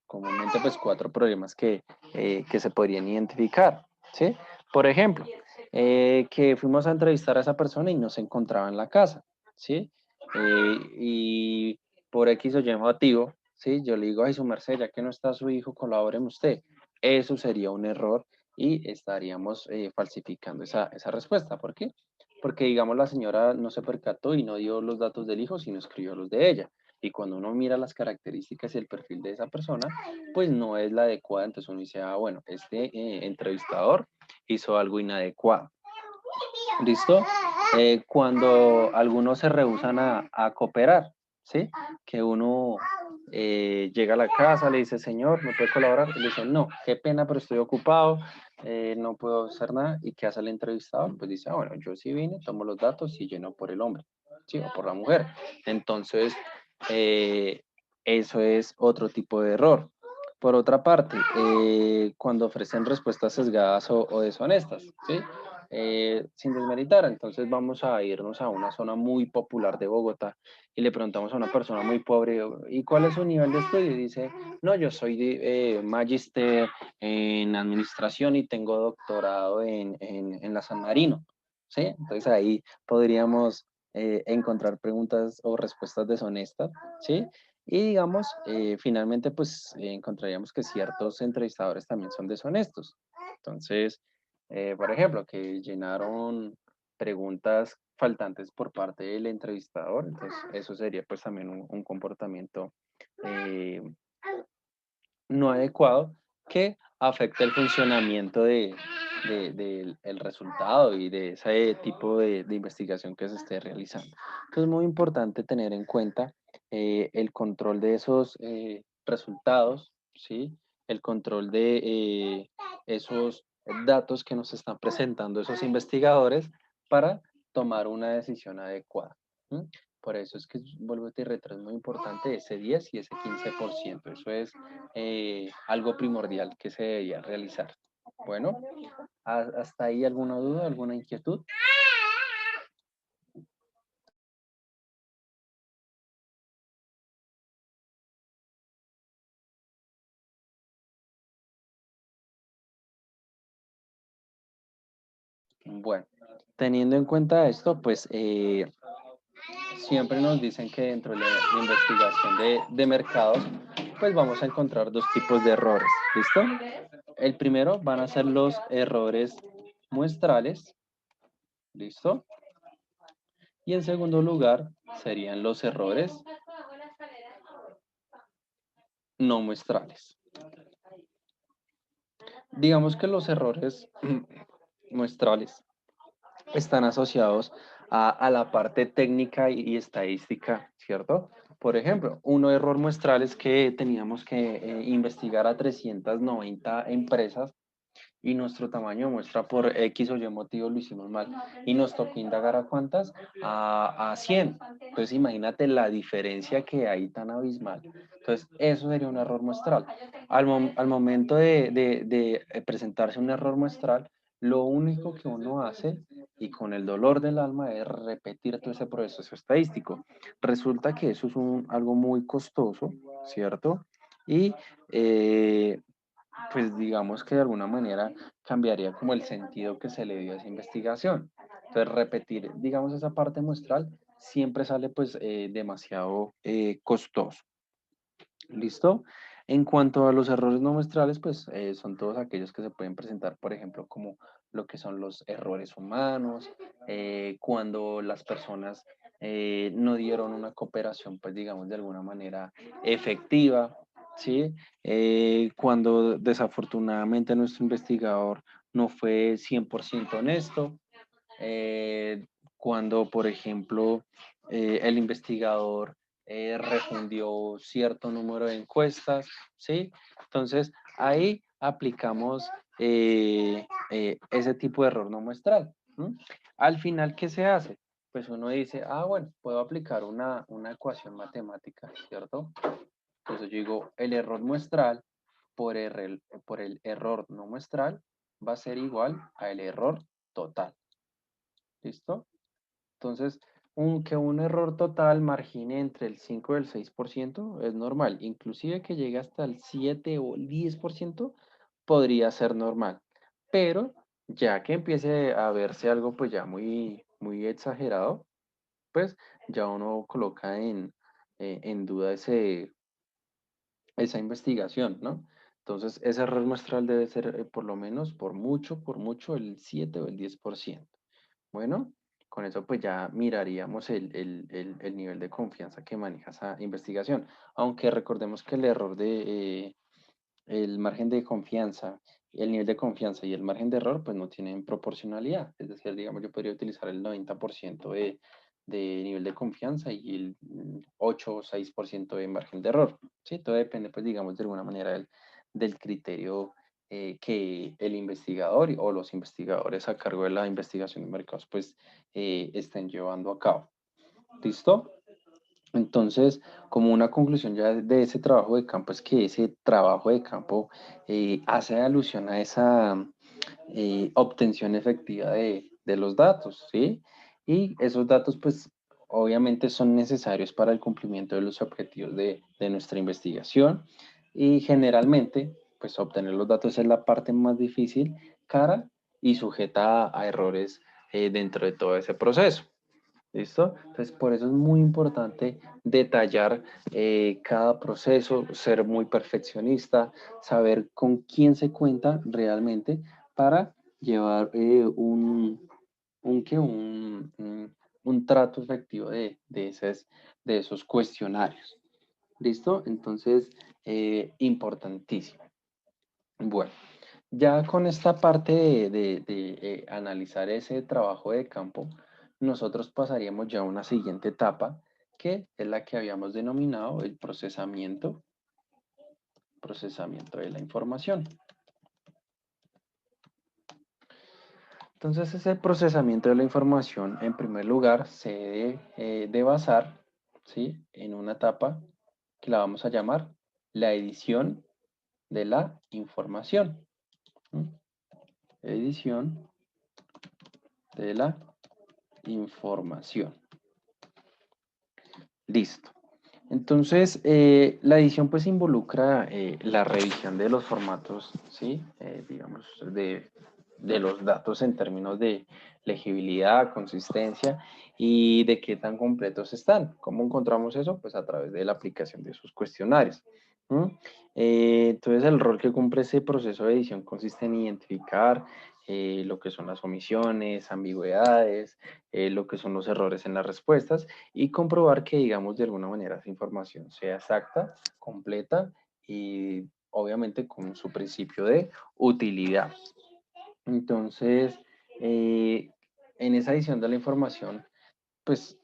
[SPEAKER 2] comúnmente, pues, 4 problemas que se podrían identificar, ¿sí? Por ejemplo, que fuimos a entrevistar a esa persona y no se encontraba en la casa, ¿sí? Y por X o Y motivo, ¿sí? Yo le digo, ay, su merced, ya que no está su hijo, colabóreme usted. Eso sería un error y estaríamos falsificando esa respuesta. ¿Por qué? Porque, digamos, la señora no se percató y no dio los datos del hijo, sino escribió los de ella. Y cuando uno mira las características y el perfil de esa persona, pues no es la adecuada. Entonces uno dice, ah, bueno, este entrevistador hizo algo inadecuado. ¿Listo? Cuando algunos se rehúsan a cooperar, ¿sí? Que uno llega a la casa, le dice, señor, ¿me puede colaborar? Y le dicen, no, qué pena, pero estoy ocupado, no puedo hacer nada. ¿Y qué hace el entrevistador? Pues dice, ah, bueno, yo sí vine, tomo los datos y lleno por el hombre, ¿sí? O por la mujer. Entonces, eso es otro tipo de error. Por otra parte, cuando ofrecen respuestas sesgadas o deshonestas, ¿sí? Sin desmeritar, entonces vamos a irnos a una zona muy popular de Bogotá y le preguntamos a una persona muy pobre, ¿y cuál es su nivel de estudio? Y dice, no, yo soy magíster en administración y tengo doctorado en la San Marino, ¿sí? Entonces ahí podríamos encontrar preguntas o respuestas deshonestas, ¿sí? Y digamos, finalmente, pues encontraríamos que ciertos entrevistadores también son deshonestos. Entonces, por ejemplo, que llenaron preguntas faltantes por parte del entrevistador, entonces eso sería pues también un comportamiento no adecuado que afecta el funcionamiento del el resultado y de ese tipo de investigación que se esté realizando. Entonces es muy importante tener en cuenta el control de esos resultados, ¿sí? El control de esos datos que nos están presentando esos investigadores para tomar una decisión adecuada. ¿Mm? Por eso es que, vuelvo a te retro, es muy importante ese 10 y ese 15%. Eso es algo primordial que se debería realizar. Bueno, ¿hasta ahí alguna duda, alguna inquietud? Bueno, teniendo en cuenta esto, pues siempre nos dicen que dentro de la investigación de mercados, pues vamos a encontrar dos tipos de errores. ¿Listo? El primero van a ser los errores muestrales. ¿Listo? Y en segundo lugar serían los errores no muestrales. Digamos que los errores muestrales están asociados a la parte técnica y estadística, ¿cierto? Por ejemplo, un error muestral es que teníamos que investigar a 390 empresas y nuestro tamaño de muestra por X o Y motivo lo hicimos mal. Y nos tocó indagar a cuántas, a 100. Entonces imagínate la diferencia que hay tan abismal. Entonces eso sería un error muestral. Al momento de presentarse un error muestral, lo único que uno hace y con el dolor del alma es repetir todo ese proceso estadístico. Resulta que eso es algo muy costoso, ¿cierto? Y pues digamos que de alguna manera cambiaría como el sentido que se le dio a esa investigación. Entonces repetir, digamos, esa parte muestral siempre sale pues demasiado costoso. ¿Listo? En cuanto a los errores no muestrales, pues son todos aquellos que se pueden presentar, por ejemplo, como lo que son los errores humanos, cuando las personas no dieron una cooperación, pues digamos, de alguna manera efectiva, ¿sí? Cuando desafortunadamente nuestro investigador no fue 100% honesto, cuando, por ejemplo, el investigador refundió cierto número de encuestas, ¿sí? Entonces, ahí aplicamos ese tipo de error no muestral. ¿M? Al final, ¿qué se hace? Pues uno dice, ah, bueno, puedo aplicar una ecuación matemática, ¿cierto? Entonces yo digo, el error muestral por el error no muestral va a ser igual al error total. ¿Listo? Entonces, que un error total margine entre el 5 y el 6% es normal. Inclusive que llegue hasta el 7 o el 10% podría ser normal. Pero ya que empiece a verse algo pues ya muy, muy exagerado, pues ya uno coloca en duda esa investigación, ¿no? Entonces, ese error muestral debe ser por lo menos, por mucho, el 7 o el 10%. Bueno, con eso pues ya miraríamos el nivel de confianza que maneja esa investigación. Aunque recordemos que el error el margen de confianza, el nivel de confianza y el margen de error pues no tienen proporcionalidad. Es decir, digamos, yo podría utilizar el 90% de nivel de confianza y el 8 o 6% de margen de error. ¿Sí? Todo depende pues digamos de alguna manera del criterio que el investigador o los investigadores a cargo de la investigación de mercados pues estén llevando a cabo. ¿Listo? Entonces, como una conclusión ya de ese trabajo de campo es que ese trabajo de campo hace alusión a esa obtención efectiva de los datos, ¿sí? Y esos datos pues obviamente son necesarios para el cumplimiento de los objetivos de nuestra investigación y generalmente pues obtener los datos es la parte más difícil, cara y sujeta a errores dentro de todo ese proceso. ¿Listo? Entonces, por eso es muy importante detallar cada proceso, ser muy perfeccionista, saber con quién se cuenta realmente para llevar ¿qué? Un trato efectivo de esos cuestionarios. ¿Listo? Entonces, importantísimo. Bueno. Ya con esta parte de analizar ese trabajo de campo, nosotros pasaríamos ya a una siguiente etapa, que es la que habíamos denominado el procesamiento de la información. Entonces, ese procesamiento de la información, en primer lugar, se debe de basar, ¿sí?, en una etapa que la vamos a llamar la edición de la información. ¿Mm? Edición de la información. Listo. Entonces, la edición pues involucra la revisión de los formatos, ¿sí? Digamos, de los datos en términos de legibilidad, consistencia y de qué tan completos están. ¿Cómo encontramos eso? Pues a través de la aplicación de sus cuestionarios. ¿Mm? Entonces, el rol que cumple ese proceso de edición consiste en identificar lo que son las omisiones, ambigüedades, lo que son los errores en las respuestas y comprobar que, digamos, de alguna manera esa información sea exacta, completa y obviamente con su principio de utilidad. Entonces, en esa edición de la información, pues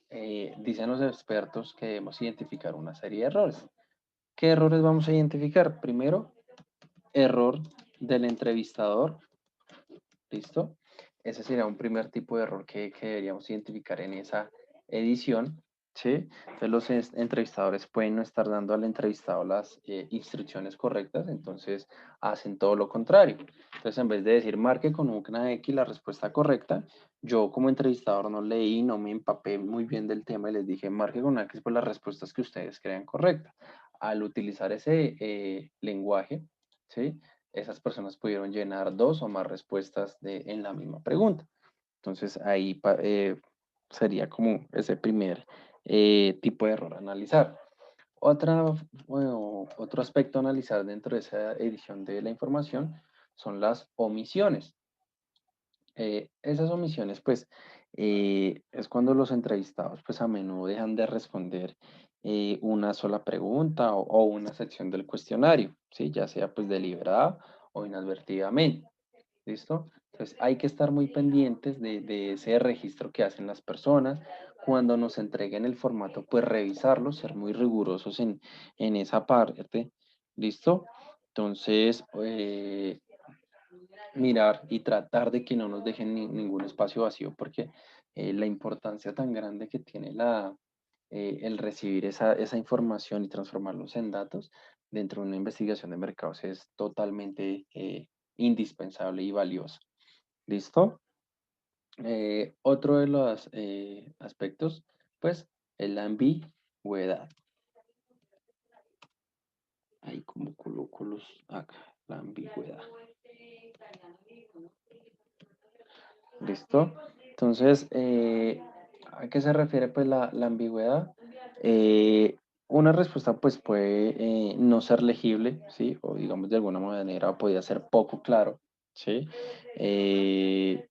[SPEAKER 2] dicen los expertos que debemos identificar una serie de errores. ¿Qué errores vamos a identificar? Primero, error del entrevistador. ¿Listo? Ese sería un primer tipo de error que deberíamos identificar en esa edición, ¿sí? Entonces los entrevistadores pueden no estar dando al entrevistado las instrucciones correctas, entonces hacen todo lo contrario. Entonces en vez de decir marque con una X la respuesta correcta, yo como entrevistador no leí, no me empapé muy bien del tema y les dije marque con una X por las respuestas que ustedes crean correctas. Al utilizar ese lenguaje, ¿sí?, esas personas pudieron llenar dos o más respuestas en la misma pregunta. Entonces ahí sería como ese primer tipo de error a analizar. Otro aspecto a analizar dentro de esa edición de la información son las omisiones. Esas omisiones, pues, es cuando los entrevistados, pues, a menudo dejan de responder una sola pregunta o una sección del cuestionario, ¿sí? Ya sea, pues, deliberada o inadvertidamente, ¿listo? Entonces, hay que estar muy pendientes de ese registro que hacen las personas. Cuando nos entreguen el formato, pues, revisarlo, ser muy rigurosos en esa parte, ¿listo? Entonces, mirar y tratar de que no nos dejen ningún espacio vacío, porque la importancia tan grande que tiene el recibir esa información y transformarlos en datos dentro de una investigación de mercados es totalmente indispensable y valioso. ¿Listo? Otro de los aspectos, pues, es la ambigüedad. Ahí como coloco los acá, la ambigüedad. ¿Listo? Entonces, ¿a qué se refiere pues la ambigüedad? Eh, una respuesta pues puede no ser legible, ¿sí? O digamos de alguna manera podría ser poco claro, ¿sí? Eh,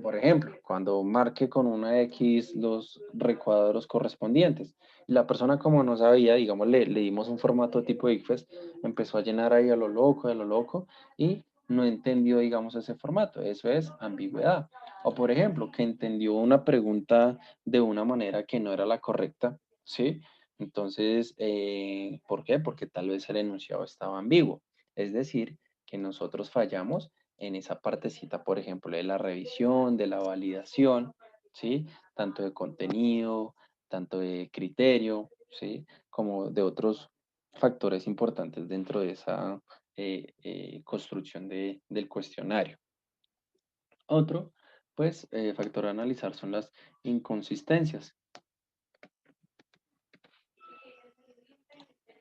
[SPEAKER 2] por ejemplo, cuando marque con una X los recuadros correspondientes, y la persona como no sabía, digamos, le dimos un formato tipo ICFES, empezó a llenar ahí a lo loco, y no entendió, digamos, ese formato. Eso es ambigüedad. O por ejemplo, que entendió una pregunta de una manera que no era la correcta, ¿sí? Entonces, ¿por qué? Porque tal vez el enunciado estaba ambiguo. Es decir, que nosotros fallamos en esa partecita, por ejemplo, de la revisión, de la validación, ¿sí? Tanto de contenido, tanto de criterio, ¿sí? Como de otros factores importantes dentro de esa construcción del cuestionario. Otro, pues, factor a analizar son las inconsistencias.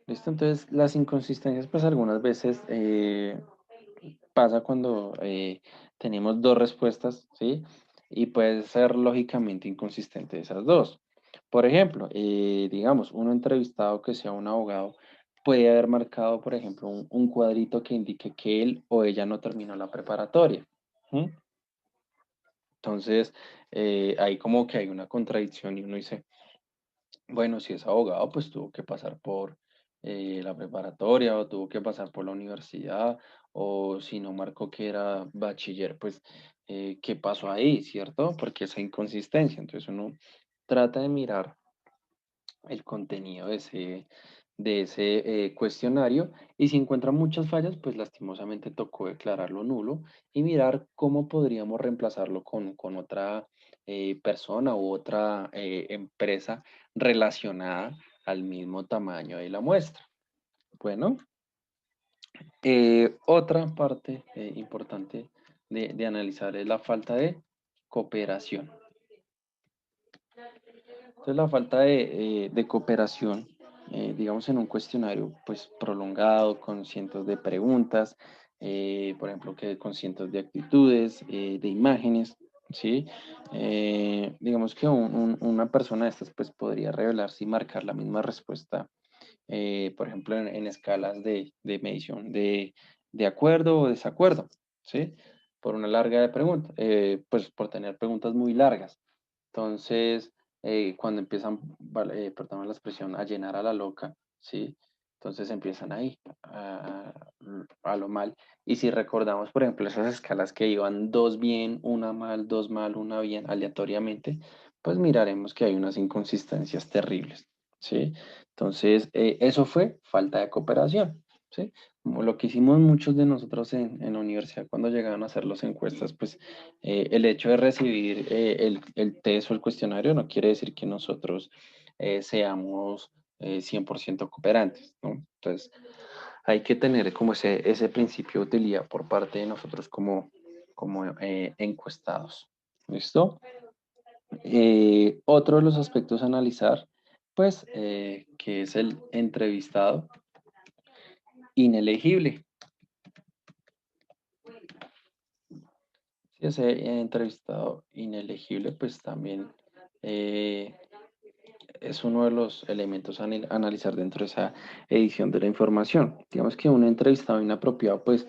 [SPEAKER 2] ¿Listo? Entonces, las inconsistencias, pues, algunas veces pasa cuando tenemos dos respuestas, ¿sí? Y puede ser lógicamente inconsistente esas dos. Por ejemplo, digamos, un entrevistado que sea un abogado puede haber marcado, por ejemplo, un cuadrito que indique que él o ella no terminó la preparatoria. ¿Mm? Entonces, ahí como que hay una contradicción y uno dice, bueno, si es abogado, pues tuvo que pasar la preparatoria o tuvo que pasar por la universidad o si no marcó que era bachiller, pues, ¿qué pasó ahí, cierto? Porque esa inconsistencia. Entonces uno trata de mirar el contenido de ese cuestionario y si encuentra muchas fallas, pues lastimosamente tocó declararlo nulo y mirar cómo podríamos reemplazarlo con otra persona u otra empresa relacionada al mismo tamaño de la muestra. Bueno, otra parte importante de analizar es la falta de cooperación. Entonces, la falta de cooperación, digamos, en un cuestionario pues prolongado con cientos de preguntas, por ejemplo, que con cientos de actitudes, de imágenes, ¿sí? Digamos que una persona de estas pues podría revelarse y marcar la misma respuesta, por ejemplo, en escalas de medición de acuerdo o desacuerdo, ¿sí? Por una larga de preguntas, pues por tener preguntas muy largas. Entonces, cuando empiezan, perdón la expresión, a llenar a la loca, ¿sí? Entonces empiezan ahí, a lo mal. Y si recordamos, por ejemplo, esas escalas que iban dos bien, una mal, dos mal, una bien, aleatoriamente, pues miraremos que hay unas inconsistencias terribles, ¿sí? Entonces, eso fue falta de cooperación, ¿sí? Como lo que hicimos muchos de nosotros en la universidad cuando llegaban a hacer las encuestas, pues el hecho de recibir el test o el cuestionario no quiere decir que nosotros seamos 100% cooperantes, ¿no? Entonces, hay que tener como ese principio de utilidad por parte de nosotros como encuestados. ¿Listo? Otro de los aspectos a analizar, pues, que es el entrevistado inelegible. Si ese entrevistado inelegible, pues también eh, es uno de los elementos a analizar dentro de esa edición de la información. Digamos que un entrevistado inapropiado, pues,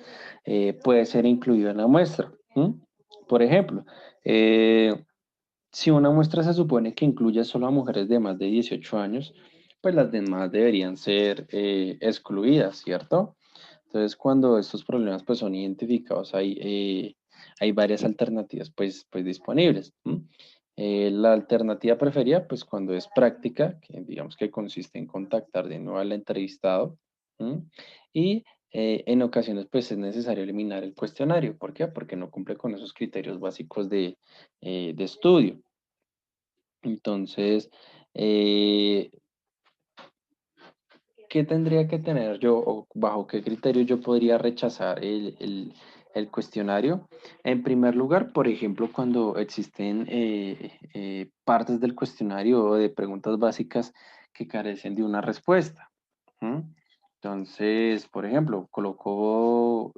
[SPEAKER 2] puede ser incluido en la muestra. ¿Mm? Por ejemplo, si una muestra se supone que incluye solo a mujeres de más de 18 años, pues las demás deberían ser excluidas, ¿cierto? Entonces, cuando estos problemas pues, son identificados, hay varias alternativas pues disponibles. ¿M? La alternativa preferida, pues cuando es práctica, que digamos que consiste en contactar de nuevo al entrevistado, ¿m? Y en ocasiones pues es necesario eliminar el cuestionario. ¿Por qué? Porque no cumple con esos criterios básicos de estudio. Entonces, eh, ¿qué tendría que tener yo o bajo qué criterio yo podría rechazar el cuestionario? En primer lugar, por ejemplo, cuando existen partes del cuestionario o de preguntas básicas que carecen de una respuesta. ¿M? Entonces, por ejemplo, colocó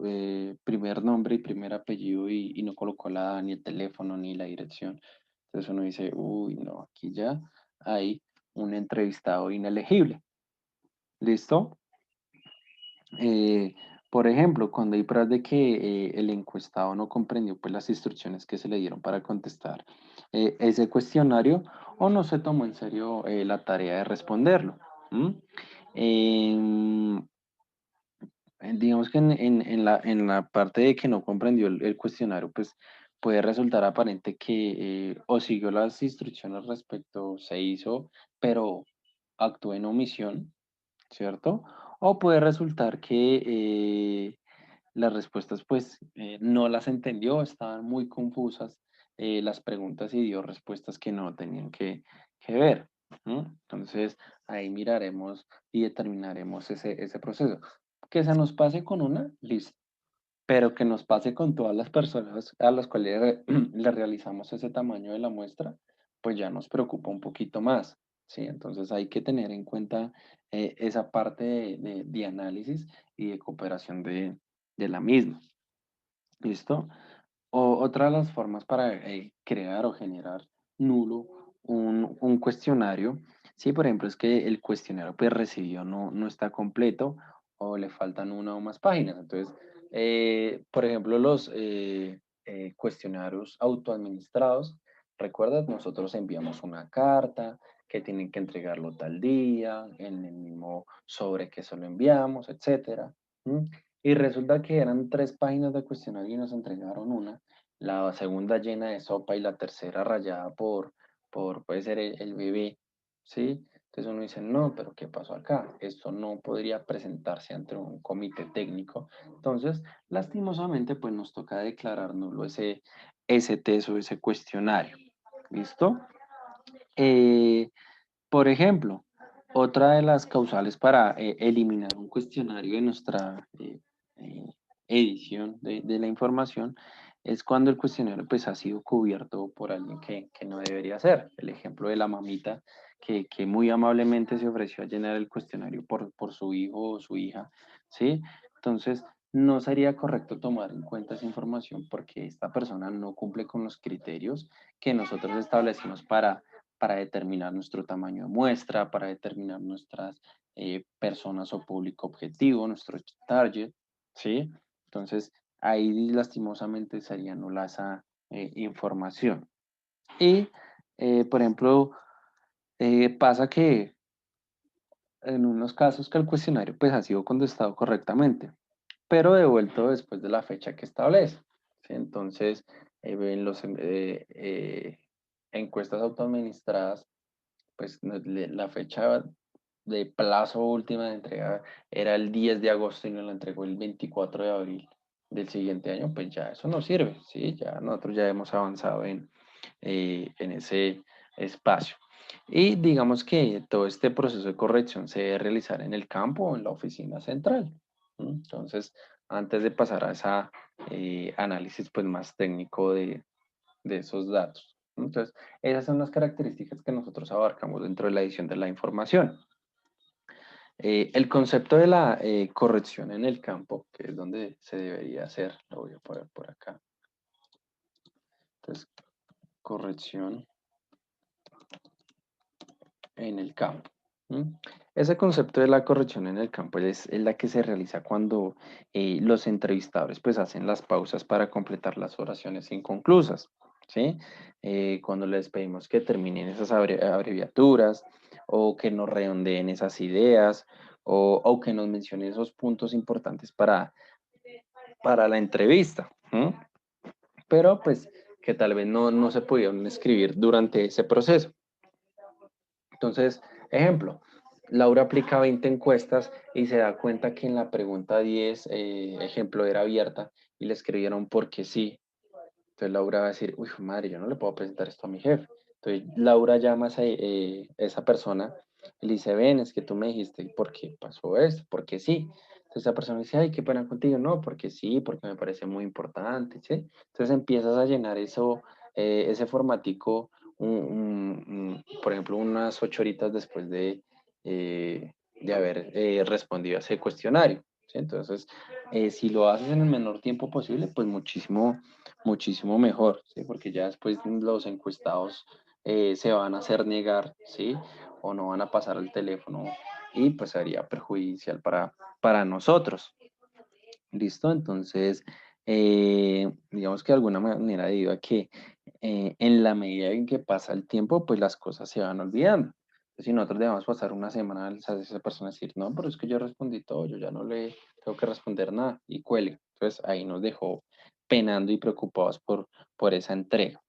[SPEAKER 2] primer nombre y primer apellido y no colocó ni el teléfono ni la dirección. Entonces uno dice, uy, no, aquí ya hay un entrevistado inelegible. ¿Listo? Eh, por ejemplo, cuando hay pruebas de que el encuestado no comprendió pues, las instrucciones que se le dieron para contestar ese cuestionario o no se tomó en serio la tarea de responderlo. ¿M? Em, digamos que en la parte de que no comprendió el cuestionario, pues puede resultar aparente que o siguió las instrucciones respecto, se hizo, pero actuó en omisión, ¿cierto? O puede resultar que las respuestas pues no las entendió, estaban muy confusas las preguntas y dio respuestas que no tenían que ver. ¿No? Entonces ahí miraremos y determinaremos ese proceso. Que se nos pase con una, listo, pero que nos pase con todas las personas a las cuales le realizamos ese tamaño de la muestra, pues ya nos preocupa un poquito más, ¿sí? Entonces hay que tener en cuenta esa parte de análisis y de cooperación de la misma, ¿listo? Otra de las formas para crear o generar nulo un cuestionario, sí, por ejemplo, es que el cuestionario pues recibido no está completo o le faltan una o más páginas. Entonces, por ejemplo, los cuestionarios autoadministrados, recuerdas, nosotros enviamos una carta que tienen que entregarlo tal día, en el mismo sobre que se lo enviamos, etcétera. ¿Mm? Y resulta que eran 3 páginas de cuestionario y nos entregaron una, la segunda llena de sopa y la tercera rayada puede ser el bebé, ¿sí? Entonces uno dice, no, pero ¿qué pasó acá? Esto no podría presentarse ante un comité técnico. Entonces, lastimosamente, pues nos toca declarar nulo ese test o ese cuestionario. ¿Listo? Por ejemplo, otra de las causales para eliminar un cuestionario de nuestra eh, edición de la información es cuando el cuestionario pues, ha sido cubierto por alguien que no debería ser. El ejemplo de la mamita que muy amablemente se ofreció a llenar el cuestionario por su hijo o su hija, ¿sí? Entonces, no sería correcto tomar en cuenta esa información porque esta persona no cumple con los criterios que nosotros establecimos para determinar nuestro tamaño de muestra, para determinar nuestras personas o público objetivo, nuestro target, ¿sí? Entonces, ahí lastimosamente sería nula esa información. Y, por ejemplo, pasa que en unos casos que el cuestionario pues ha sido contestado correctamente, pero devuelto después de la fecha que establece, ¿sí? Entonces, en los encuestas autoadministradas pues la fecha de plazo última de entrega era el 10 de agosto y nos la entregó el 24 de abril del siguiente año, pues ya eso no sirve, ¿sí? Ya nosotros ya hemos avanzado en ese espacio. Y digamos que todo este proceso de corrección se debe realizar en el campo o en la oficina central. Entonces, antes de pasar a ese análisis pues, más técnico de esos datos. Entonces, esas son las características que nosotros abarcamos dentro de la edición de la información. El concepto de la corrección en el campo, que es donde se debería hacer, lo voy a poner por acá. Entonces, corrección en el campo. Ese concepto de la corrección en el campo es la que se realiza cuando los entrevistadores pues hacen las pausas para completar las oraciones inconclusas, ¿sí? Cuando les pedimos que terminen esas abreviaturas o que nos redondeen esas ideas o que nos mencionen esos puntos importantes para la entrevista, pero pues que tal vez no se pudieron escribir durante ese proceso. Entonces, ejemplo, Laura aplica 20 encuestas y se da cuenta que en la pregunta 10, ejemplo, era abierta y le escribieron porque sí. Entonces Laura va a decir, uy, madre, yo no le puedo presentar esto a mi jefe. Entonces Laura llama a esa persona y le dice, ven, es que tú me dijiste por qué pasó esto, porque sí. Entonces esa persona dice, ay, qué pena contigo. No, porque sí, porque me parece muy importante, ¿sí? Entonces empiezas a llenar eso, ese formatico, por ejemplo, unas 8 horitas después de haber respondido a ese cuestionario, ¿sí? Entonces, si lo haces en el menor tiempo posible, pues muchísimo mejor, ¿sí? Porque ya después los encuestados se van a hacer negar, ¿sí? O no van a pasar el teléfono y pues sería perjudicial para nosotros. ¿Listo? Entonces, digamos que de alguna manera, debido a que en la medida en que pasa el tiempo, pues las cosas se van olvidando. Si nosotros dejamos pasar una semana, a esa persona decir, no, pero es que yo respondí todo, yo ya no le tengo que responder nada y cuelga. Entonces ahí nos dejó penando y preocupados por esa entrega.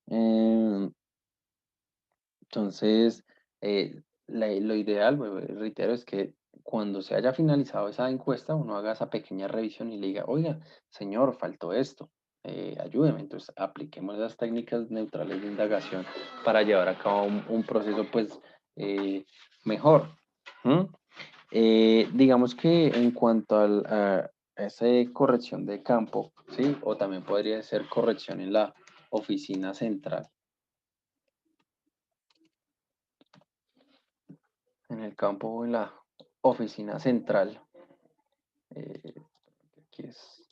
[SPEAKER 2] Eh, entonces, lo ideal, reitero, es que cuando se haya finalizado esa encuesta, uno haga esa pequeña revisión y le diga, oiga, señor, faltó esto, ayúdeme. Entonces, apliquemos las técnicas neutrales de indagación para llevar a cabo un proceso, pues, mejor. ¿Mm? Digamos que en cuanto a esa corrección de campo, ¿sí? O también podría ser corrección en la oficina central. En el campo o en la oficina central. Eh, aquí es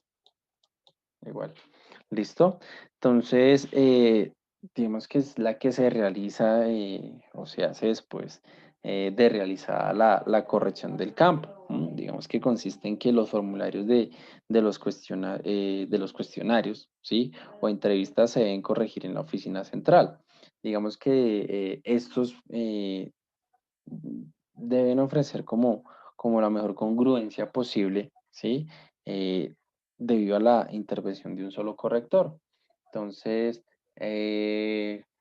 [SPEAKER 2] igual. ¿Listo? Entonces, digamos que es la que se realiza o se hace después de realizada la corrección del campo. Digamos que consiste en que los formularios de los cuestionarios, ¿sí? O entrevistas se deben corregir en la oficina central. digamos que estos deben ofrecer como la mejor congruencia posible, ¿sí? Debido a la intervención de un solo corrector. Entonces,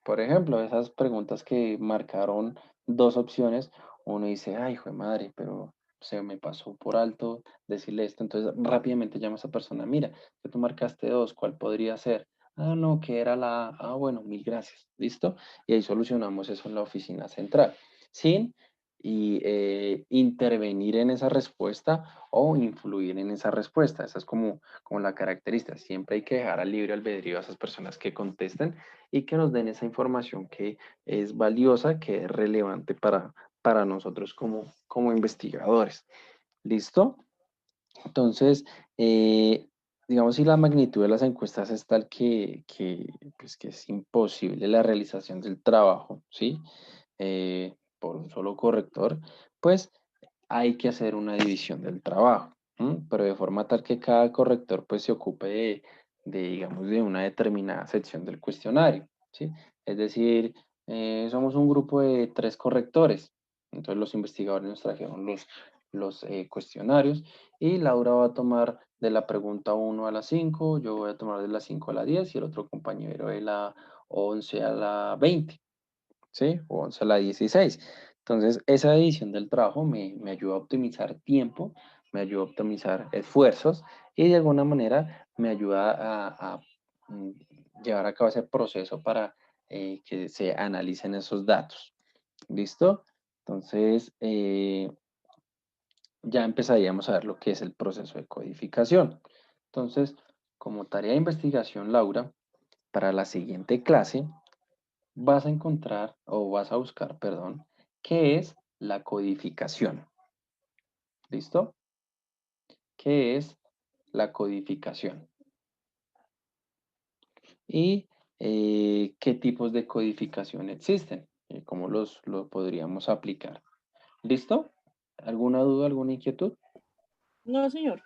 [SPEAKER 2] por ejemplo, esas preguntas que marcaron dos opciones, uno dice, ay, hijo de madre, pero se me pasó por alto decirle esto. Entonces, rápidamente llama a esa persona, mira, que tú marcaste dos, ¿cuál podría ser? Ah, no, que era la A. Ah, bueno, mil gracias. ¿Listo? Y ahí solucionamos eso en la oficina central, sin intervenir en esa respuesta o influir en esa respuesta. Esa es como la característica. Siempre hay que dejar al libre albedrío a esas personas que contesten y que nos den esa información que es valiosa, que es relevante para nosotros como investigadores. ¿Listo? Entonces, digamos, si la magnitud de las encuestas es tal pues, que es imposible la realización del trabajo, ¿sí? Por un solo corrector, pues hay que hacer una división del trabajo, ¿m? Pero de forma tal que cada corrector pues se ocupe digamos, de una determinada sección del cuestionario, ¿sí? Es decir, somos un grupo de 3 correctores, entonces los investigadores nos trajeron los cuestionarios y Laura va a tomar de la pregunta 1 a la 5, yo voy a tomar de la 5 a la 10 y el otro compañero de la 11 a la 20. ¿Sí? O 11 a la 16. Entonces, esa división del trabajo me ayuda a optimizar tiempo, me ayuda a optimizar esfuerzos y de alguna manera me ayuda a llevar a cabo ese proceso para que se analicen esos datos. ¿Listo? Entonces, ya empezaríamos a ver lo que es el proceso de codificación. Entonces, como tarea de investigación, Laura, para la siguiente clase, vas a encontrar o vas a buscar, perdón, qué es la codificación. ¿Listo? ¿Qué es la codificación? Y qué tipos de codificación existen, cómo los podríamos aplicar. ¿Listo? ¿Alguna duda, alguna inquietud?
[SPEAKER 1] No, señor.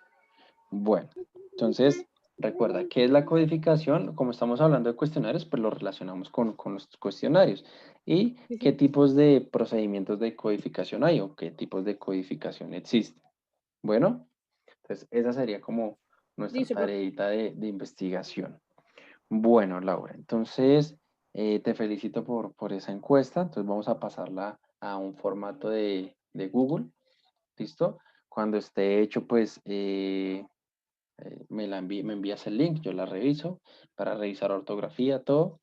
[SPEAKER 2] Bueno, entonces recuerda, ¿qué es la codificación? Como estamos hablando de cuestionarios, pues lo relacionamos con los cuestionarios. ¿Y
[SPEAKER 1] Sí,
[SPEAKER 2] qué
[SPEAKER 1] sí.
[SPEAKER 2] tipos de procedimientos de codificación hay o qué tipos de codificación existen? Bueno, entonces esa sería como nuestra
[SPEAKER 1] Listo, profe.
[SPEAKER 2] tareita de investigación. Bueno, Laura, entonces te felicito por esa encuesta. Entonces vamos a pasarla a un formato de Google. ¿Listo? Cuando esté hecho, pues me envías el link, yo la reviso para revisar ortografía, todo,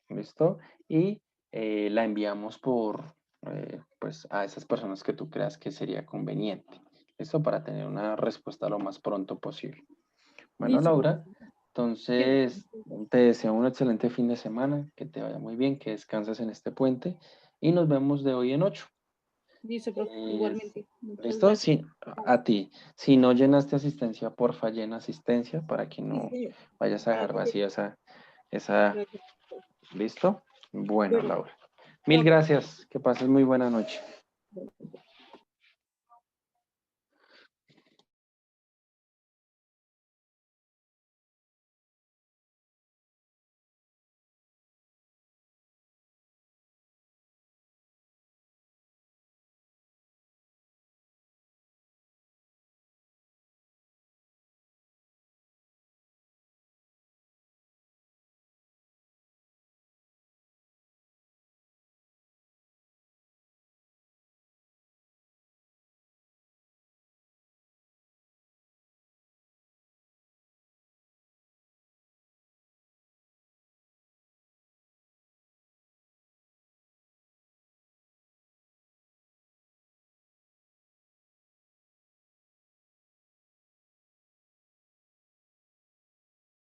[SPEAKER 2] ¿listo? Y la enviamos pues a esas personas que tú creas que sería conveniente, ¿listo? Para tener una respuesta lo más pronto posible. Bueno,
[SPEAKER 1] Listo, profe.
[SPEAKER 2] Laura, entonces te deseo un excelente fin de semana, que te vaya muy bien, que descanses en este puente y nos vemos de hoy en 8.
[SPEAKER 1] Listo, profe.
[SPEAKER 2] Es-
[SPEAKER 1] Igualmente. Muchas
[SPEAKER 2] ¿Listo?
[SPEAKER 1] gracias.
[SPEAKER 2] Sí, a ti. Si no llenaste asistencia, porfa, llena asistencia para que
[SPEAKER 1] Sí, sí,
[SPEAKER 2] no
[SPEAKER 1] señor.
[SPEAKER 2] vayas a dejar
[SPEAKER 1] Claro que
[SPEAKER 2] vacía
[SPEAKER 1] sí.
[SPEAKER 2] esa.
[SPEAKER 1] Gracias.
[SPEAKER 2] ¿Listo? Bueno,
[SPEAKER 1] Bueno,
[SPEAKER 2] Laura. Mil
[SPEAKER 1] chao, profe.
[SPEAKER 2] gracias. Que pases muy buena noche.